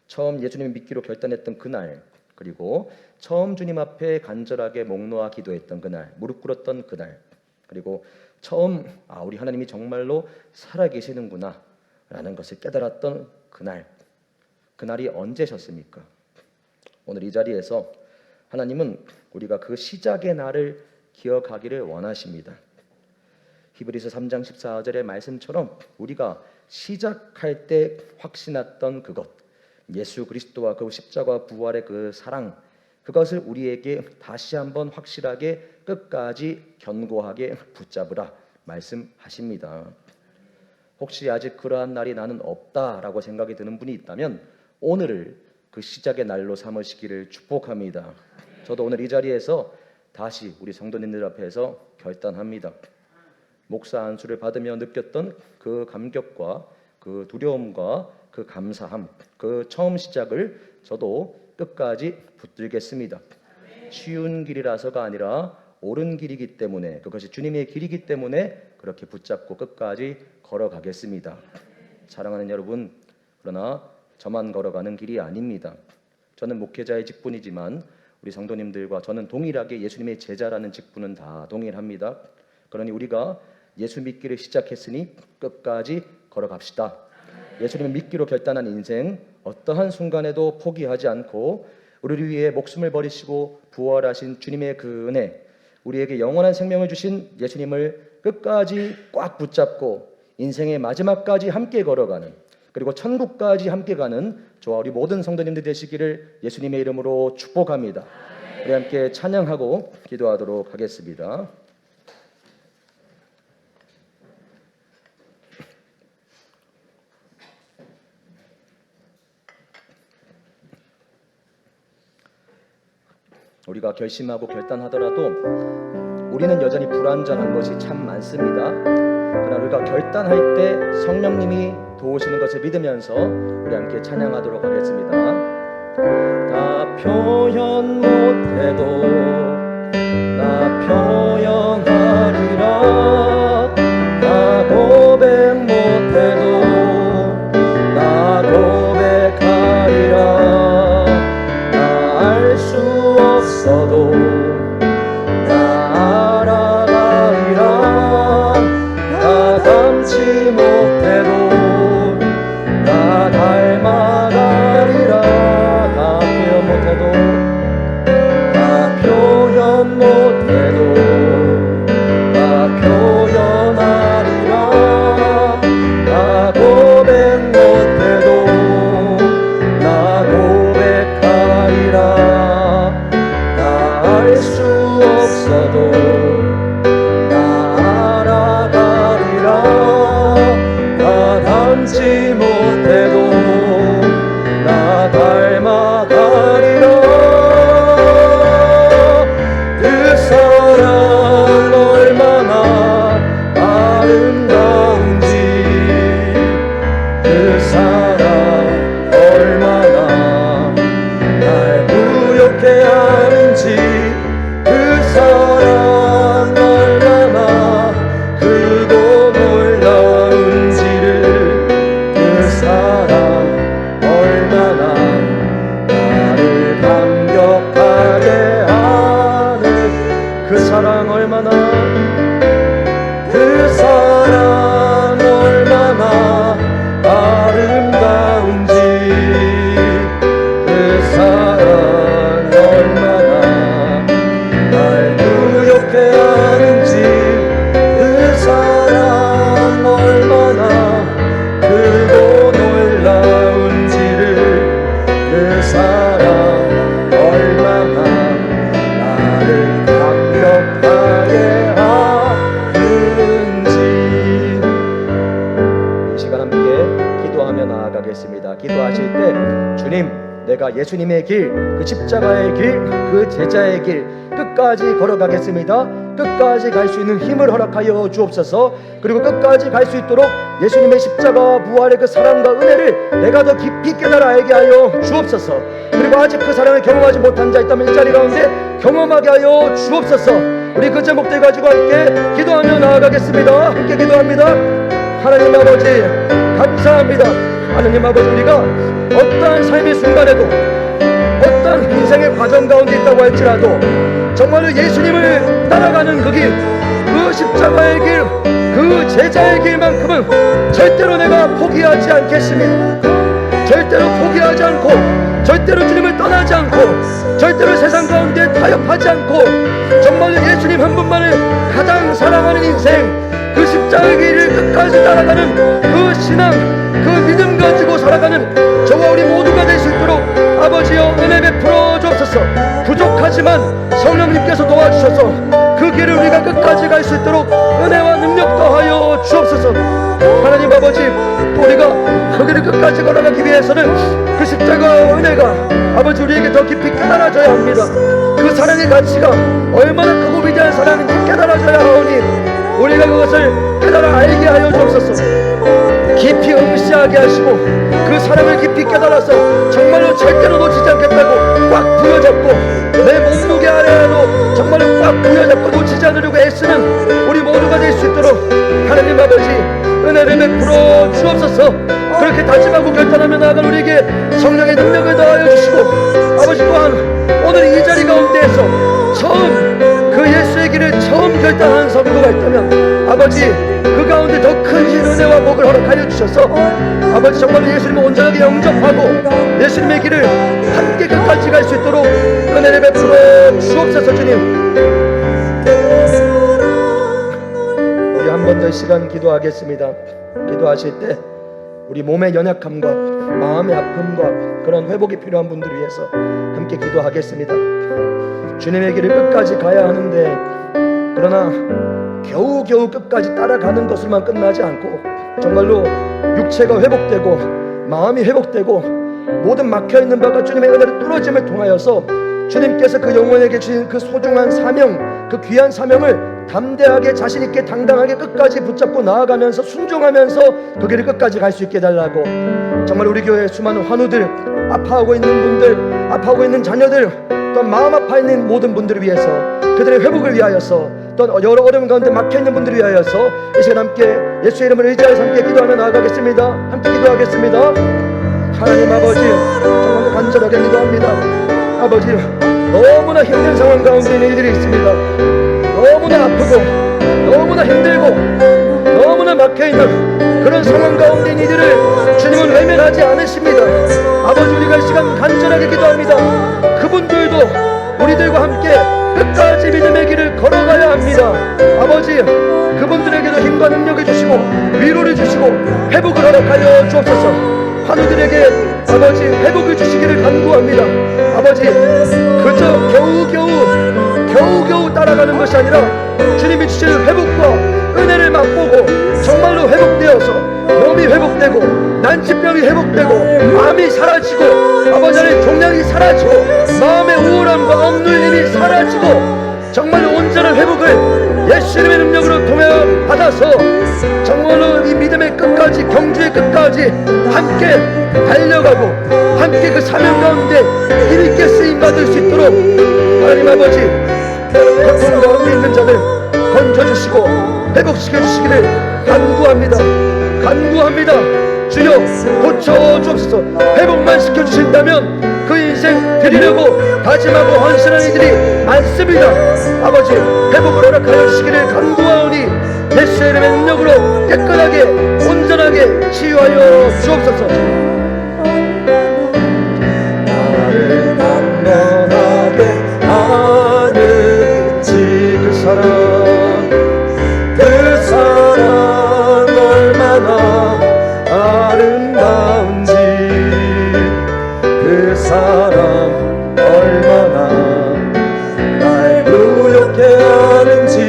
처음 예수님을 믿기로 결단했던 그날, 그리고 처음 주님 앞에 간절하게 목 놓아 기도했던 그날, 무릎 꿇었던 그날, 그리고 처음 우리 하나님이 정말로 살아계시는구나 라는 것을 깨달았던 그날, 그날이 언제셨습니까? 오늘 이 자리에서 하나님은 우리가 그 시작의 날을 기억하기를 원하십니다. 히브리서 3장 14절의 말씀처럼 우리가 시작할 때 확신했던 그것, 예수 그리스도와 그 십자가 부활의 그 사랑, 그것을 우리에게 다시 한번 확실하게 끝까지 견고하게 붙잡으라 말씀하십니다. 혹시 아직 그러한 날이 나는 없다라고 생각이 드는 분이 있다면 오늘을 그 시작의 날로 삼으시기를 축복합니다. 저도 오늘 이 자리에서 다시 우리 성도님들 앞에서 결단합니다. 목사 안수를 받으며 느꼈던 그 감격과 그 두려움과 그 감사함, 그 처음 시작을 저도 끝까지 붙들겠습니다. 쉬운 길이라서가 아니라 옳은 길이기 때문에, 그것이 주님의 길이기 때문에 그렇게 붙잡고 끝까지 걸어가겠습니다. 사랑하는 여러분, 그러나 저만 걸어가는 길이 아닙니다. 저는 목회자의 직분이지만 우리 성도님들과 저는 동일하게 예수님의 제자라는 직분은 다 동일합니다. 그러니 우리가 예수 믿기를 시작했으니 끝까지 걸어갑시다. 예수님을 믿기로 결단한 인생, 어떠한 순간에도 포기하지 않고 우리를 위해 목숨을 버리시고 부활하신 주님의 그 은혜, 우리에게 영원한 생명을 주신 예수님을 끝까지 꽉 붙잡고 인생의 마지막까지 함께 걸어가는, 그리고 천국까지 함께 가는 저와 우리 모든 성도님들 되시기를 예수님의 이름으로 축복합니다. 우리 함께 찬양하고 기도하도록 하겠습니다. 우리가 결심하고 결단하더라도 우리는 여전히 불완전한 것이 참 많습니다. 그러나 우리가 결단할 때 성령님이 도우시는 것을 믿으면서 우리 함께 찬양하도록 하겠습니다. 다 표현 못해도 나 표현하리라. 부욕해 하는지 그 사랑 얼마나 크고 놀라운지를 그 사랑 얼마나 나를 감격하게 하는 그 사랑 얼마나 그 사랑 얼마나 아름다운지 그 사랑 얼마나 날 부욕해 하는지 그 사랑 얼마나 크고 놀라운지를 그 사랑 얼마나 나를 감격하게 하는지. 이 시간 함께 기도하며 나아가겠습니다. 기도하실 때 주님, 내가 예수님의 길, 그 십자가의 길, 그 제자의 길 끝까지 걸어가겠습니다. 끝까지 갈 수 있는 힘을 허락하여 주옵소서. 그리고 끝까지 갈 수 있도록 예수님의 십자가와 부활의 그 사랑과 은혜를 내가 더 깊이 깨달아 알게 하여 주옵소서. 그리고 아직 그 사랑을 경험하지 못한 자 있다면 이 자리 가운데 경험하게 하여 주옵소서. 우리 그 제목들 가지고 함께 기도하며 나아가겠습니다. 함께 기도합니다. 하나님 아버지 감사합니다. 하나님 아버지, 우리가 어떠한 삶의 순간에도 어떠한 인생의 과정 가운데 있다고 할지라도 정말로 예수님을 따라가는 그 길, 그 십자가의 길, 그 제자의 길만큼은 절대로 내가 포기하지 않겠습니다. 절대로 포기하지 않고, 절대로 주님을 떠나지 않고, 절대로 세상 가운데 타협하지 않고, 정말로 예수님 한 분만을 가장 사랑하는 인생, 그 십자가의 길을 끝까지 따라가는 그 신앙, 그 믿음 가지고 살아가는 저와 우리 모두가 될 수 있도록 아버지여 은혜 베풀어 주옵소서. 부족하지만 성령님께서 도와주셔서 그 길을 우리가 끝까지 갈 수 있도록 은혜와 능력 더하여 주옵소서. 하나님 아버지, 또 우리가 그 길을 끝까지 걸어가기 위해서는 그 십자가의 은혜가 아버지 우리에게 더 깊이 깨달아져야 합니다. 그 사랑의 가치가 얼마나 크고 위대한 사랑인지 깨달아져야 하오니 우리가 그것을 깨달아 알게 하여 주옵소서. 깊이 응시하게 하시고 그 사랑을 깊이 깨달아서 정말로 절대로 놓치지 않겠다고 꽉 부여잡고, 내 몸무게 아래에도 정말로 꽉 부여잡고 놓치지 않으려고 애쓰는 우리 모두가 될 수 있도록 하나님 아버지 은혜를 베풀어 주옵소서. 그렇게 다짐하고 결단하며 나아간 우리에게 성령의 능력을 더하여 주시고, 아버지 또한 오늘 이 자리 가운데에서 처음 그 예수의 길을 처음 결단하는 성도가 있다면 아버지 그 가운데 더 큰 은혜와 복을 허락하여 주셔서 아버지 정말로 예수님을 온전하게 영접하고 예수님의 길을 함께 끝까지 갈 수 있도록 은혜를 베풀어 주옵소서. 주님, 우리 한 번 더 시간 기도하겠습니다. 기도하실 때 우리 몸의 연약함과 마음의 아픔과 그런 회복이 필요한 분들을 위해서 함께 기도하겠습니다. 주님의 길을 끝까지 가야 하는데, 그러나 겨우겨우 끝까지 따라가는 것으로만 끝나지 않고 정말로 육체가 회복되고 마음이 회복되고 모든 막혀있는 바가 주님의 은혜로 뚫어짐을 통하여서 주님께서 그 영혼에게 주신 그 소중한 사명, 그 귀한 사명을 담대하게 자신있게 당당하게 끝까지 붙잡고 나아가면서 순종하면서 그 길을 끝까지 갈 수 있게 해달라고, 정말 우리 교회 수많은 환우들, 아파하고 있는 분들, 아파하고 있는 자녀들, 또 마음 아파 있는 모든 분들을 위해서, 그들의 회복을 위하여서, 또 여러 어려움 가운데 막혀있는 분들을 위하여서 이 시간 함께 예수의 이름을 의지하여서 함께 기도하며 나아가겠습니다. 함께 기도하겠습니다. 하나님 아버지 정말 간절하게 기도합니다. 아버지 너무나 힘든 상황 가운데 있는 이들이 있습니다. 너무나 아프고 너무나 힘들고 너무나 막혀있는 그런 상황 가운데 있는 이들을 주님은 외면하지 않으십니다. 아버지 우리가 이 시간 간절하게 기도합니다. 그분들도 우리들과 함께 끝까지 믿음의 길을 걸어가야 합니다. 아버지 그분들에게도 힘과 능력을 주시고 위로를 주시고 회복을 허락하여 주옵소서. 환우들에게 아버지 회복을 주시기를 간구합니다. 아버지 그저 겨우겨우 따라가는 것이 아니라 주님이 주시는 회복과 은혜를 맛보고 정말로 회복되어서 몸이 회복되고 난치병이 회복되고 마음이 사라지고 아버지 안에 종양이 사라지고 마음의 우울함과 억눌림이 사라지고 정말로 온전한 회복을 예수 이름의 능력으로 통하여 받아서 정말로 이 믿음의 끝까지, 경주의 끝까지 함께 달려가고 함께 그 사명 가운데 힘있게 쓰임받을 수 있도록 하나님 아버지 고통 가운데 있는 자들 건져주시고 회복시켜주시기를 간구합니다. 주여 고쳐주옵소서. 회복만 시켜주신다면 그 인생 드리려고 다짐하고 헌신하는 이들이 많습니다. 아버지 회복을 허락하여 주시기를 간구하오니 예수의 이름의 능력으로 깨끗하게 온전하게 치유하여 주옵소서. 나를 강건하게 하는지 그 사랑 얼마나 아름다운지 그 사랑 얼마나 날 부욕해 하는지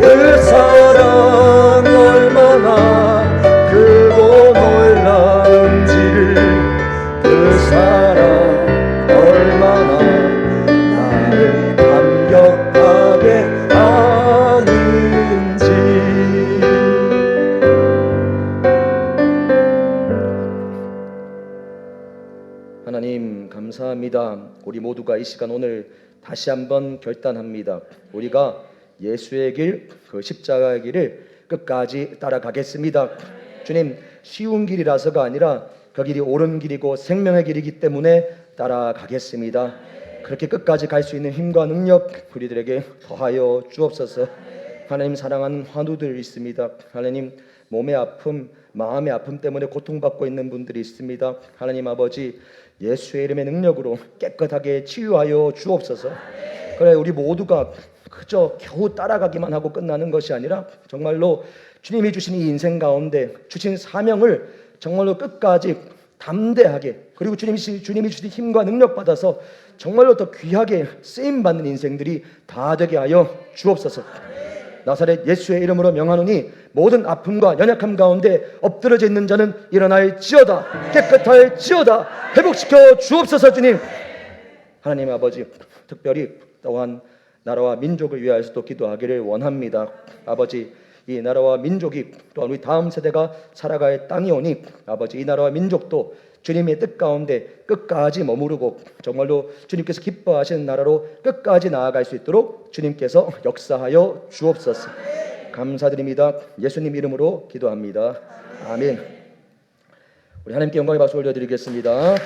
그 사랑 얼마나 크고 놀라운지를 그 사랑 얼마나 나를 감격하게 하는지. 하나님 감사합니다. 우리 모두가 이 시간 오늘 다시 한번 결단합니다. 우리가 예수의 길, 그 십자가의 길을 끝까지 따라가겠습니다. 주님, 쉬운 길이라서가 아니라 그 길이 옳은 길이고 생명의 길이기 때문에 따라가겠습니다. 그렇게 끝까지 갈 수 있는 힘과 능력 우리들에게 더하여 주옵소서. 하나님, 사랑하는 환우들 있습니다. 하나님, 몸의 아픔, 마음의 아픔 때문에 고통받고 있는 분들이 있습니다. 하나님 아버지, 예수의 이름의 능력으로 깨끗하게 치유하여 주옵소서. 그래, 우리 모두가 그저 겨우 따라가기만 하고 끝나는 것이 아니라 정말로 주님이 주신 이 인생 가운데 주신 사명을 정말로 끝까지 담대하게, 그리고 주님이 주신 힘과 능력 받아서 정말로 더 귀하게 쓰임받는 인생들이 다 되게 하여 주옵소서. 나사렛 예수의 이름으로 명하노니 모든 아픔과 연약함 가운데 엎드러져 있는 자는 일어날지어다, 깨끗할지어다, 회복시켜 주옵소서. 주님, 하나님 아버지, 특별히 또한 나라와 민족을 위하여서도 기도하기를 원합니다. 아버지, 이 나라와 민족이 또한 우리 다음 세대가 살아갈 땅이 오니 아버지, 이 나라와 민족도 주님의 뜻 가운데 끝까지 머무르고 정말로 주님께서 기뻐하시는 나라로 끝까지 나아갈 수 있도록 주님께서 역사하여 주옵소서. 감사드립니다. 예수님 이름으로 기도합니다. 아멘. 우리 하나님께 영광의 박수 올려드리겠습니다.